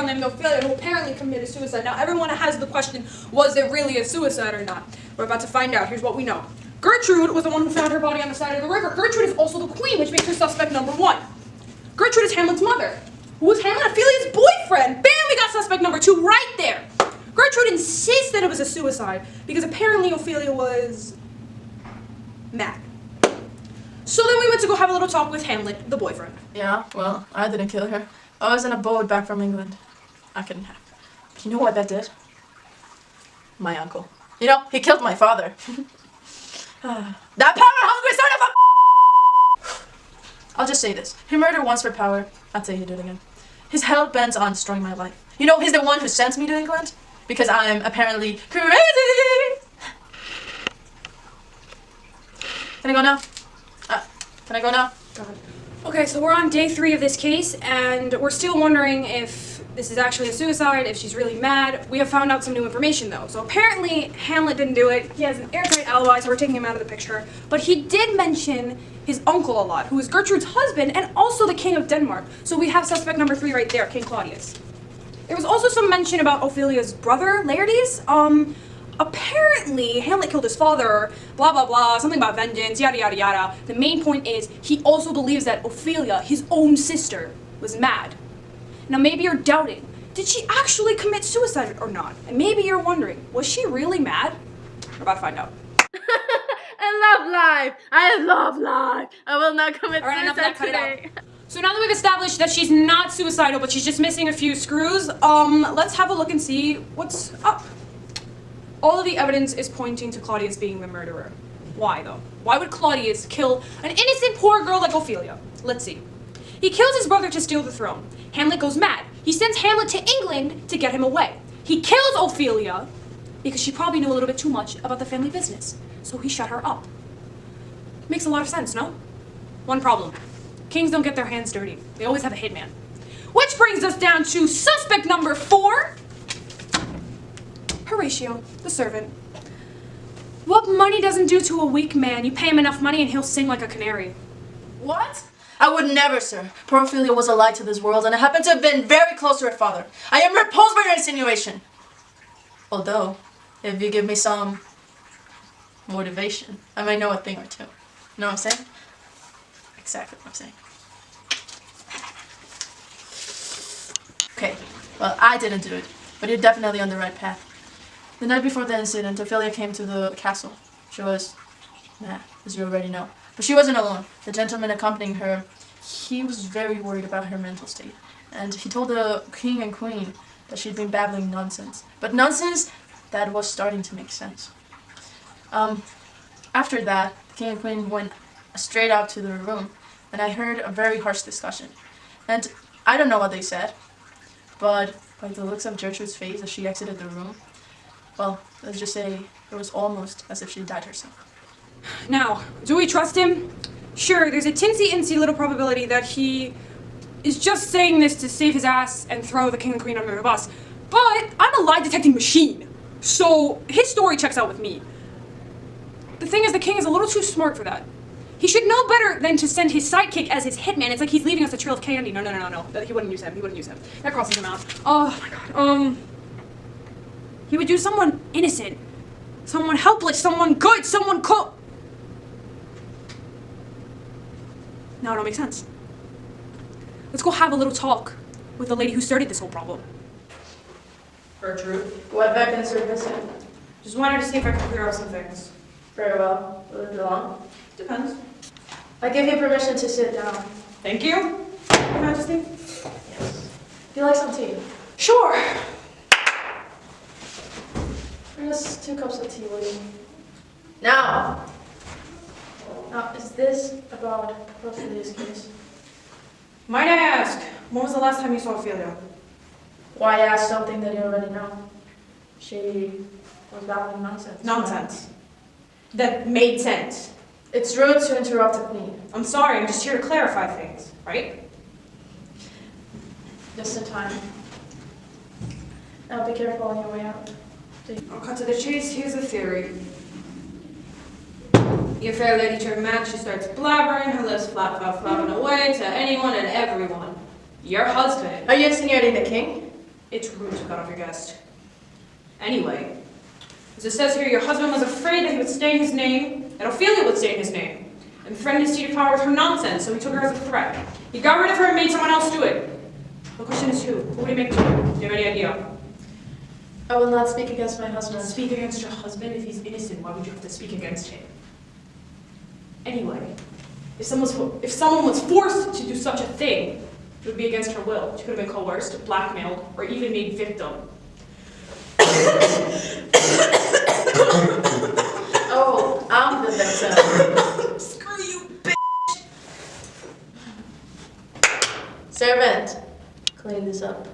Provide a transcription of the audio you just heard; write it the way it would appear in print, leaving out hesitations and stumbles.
Named Ophelia, who apparently committed suicide. Now, everyone has the question, was it really a suicide or not? We're about to find out. Here's what we know. Gertrude was the one who found her body on the side of the river. Gertrude is also the queen, which makes her suspect number one. Gertrude is Hamlet's mother, who was Hamlet Ophelia's boyfriend. Bam, we got suspect number two right there. Gertrude insists that it was a suicide because apparently Ophelia was mad. So then we went to go have a little talk with Hamlet, the boyfriend. Yeah, well, I didn't kill her. I was in a boat back from England. I couldn't have. But you know what that did? My uncle. You know, he killed my father. That power-hungry son of a... I'll just say this. He murdered once for power. I'd say he'd do it again. His hell-bent on destroying my life. You know, he's the one who sent me to England. Because I'm apparently crazy! Can I go now? Can I go now? Okay, so we're on day 3 of this case, and we're still wondering if this is actually a suicide, if she's really mad. We have found out some new information, though. So apparently, Hamlet didn't do it. He has an airtight alibi, so we're taking him out of the picture. But he did mention his uncle a lot, who is Gertrude's husband, and also the king of Denmark. So we have suspect number 3 right there, King Claudius. There was also some mention about Ophelia's brother, Laertes. Apparently, Hamlet killed his father, blah, blah, blah, something about vengeance, yada, yada, yada. The main point is, he also believes that Ophelia, his own sister, was mad. Now, maybe you're doubting, did she actually commit suicide or not? And maybe you're wondering, was she really mad? We're about to find out. I love life! I love life! I will not commit suicide today. So now that we've established that she's not suicidal, but she's just missing a few screws, let's have a look and see what's up. All of the evidence is pointing to Claudius being the murderer. Why, though? Why would Claudius kill an innocent poor girl like Ophelia? Let's see. He kills his brother to steal the throne. Hamlet goes mad. He sends Hamlet to England to get him away. He kills Ophelia because she probably knew a little bit too much about the family business, so he shut her up. Makes a lot of sense, no? One problem. Kings don't get their hands dirty. They always have a hitman. Which brings us down to suspect number 4. Horatio, the servant. What money doesn't do to a weak man? You pay him enough money and he'll sing like a canary. What? I would never, sir. Poor Ophelia was a light to this world, and I happen to have been very close to her father. I am repulsed by your insinuation. Although, if you give me some motivation, I might know a thing or two. You know what I'm saying? Exactly what I'm saying. Okay, well, I didn't do it, but you're definitely on the right path. The night before the incident, Ophelia came to the castle. She was mad, as you already know. But she wasn't alone. The gentleman accompanying her, he was very worried about her mental state. And he told the king and queen that she'd been babbling nonsense. But nonsense that was starting to make sense. After that, the king and queen went straight out to their room, and I heard a very harsh discussion. And I don't know what they said, but by the looks of Gertrude's face as she exited the room, well, let's just say it was almost as if she died herself. Now, do we trust him? Sure, there's a tinsy-incy little probability that he is just saying this to save his ass and throw the king and queen under the bus. But I'm a lie detecting machine, so his story checks out with me. The thing is, the king is a little too smart for that. He should know better than to send his sidekick as his hitman. It's like he's leaving us a trail of candy. No. He wouldn't use him. He wouldn't use him. That crosses him out. Oh my god. He would do someone innocent. Someone helpless. Someone good. Someone cool. Now it all makes sense. Let's go have a little talk with the lady who started this whole problem. Gertrude, what beckons your visit? Just wanted to see if I could clear up some things. Very well. Will it be long? Depends. I give you permission to sit down. Thank you, Your Majesty. Yes. Do you like some tea? Sure. Bring us 2 cups of tea, will you? Now, is this about Ophelia's case? Might I ask, when was the last time you saw Ophelia? Why ask something that you already know? She was babbling nonsense. Nonsense. That made sense. It's rude to interrupt the queen. I'm sorry, I'm just here to clarify things, right? Just in time. Now be careful on your way out. I'll cut to the chase. Here's the theory. Your fair lady turned mad. She starts blabbering, her lips flapping away to anyone and everyone. Your husband. Are you insinuating the king? It's rude to cut off your guest. Anyway, as it says here, your husband was afraid that he would stain his name, that Ophelia would stain his name, and threatened his seat of power with her nonsense, so he took her as a threat. He got rid of her and made someone else do it. The question is who? Who would he make do it? Do you have any idea? I will not speak against my husband. Speak against your husband? If he's innocent, why would you have to speak against him? Anyway, if someone was forced to do such a thing, it would be against her will. She could have been coerced, blackmailed, or even made victim. Oh, I'm the victim. Screw you, bitch! Servant, clean this up.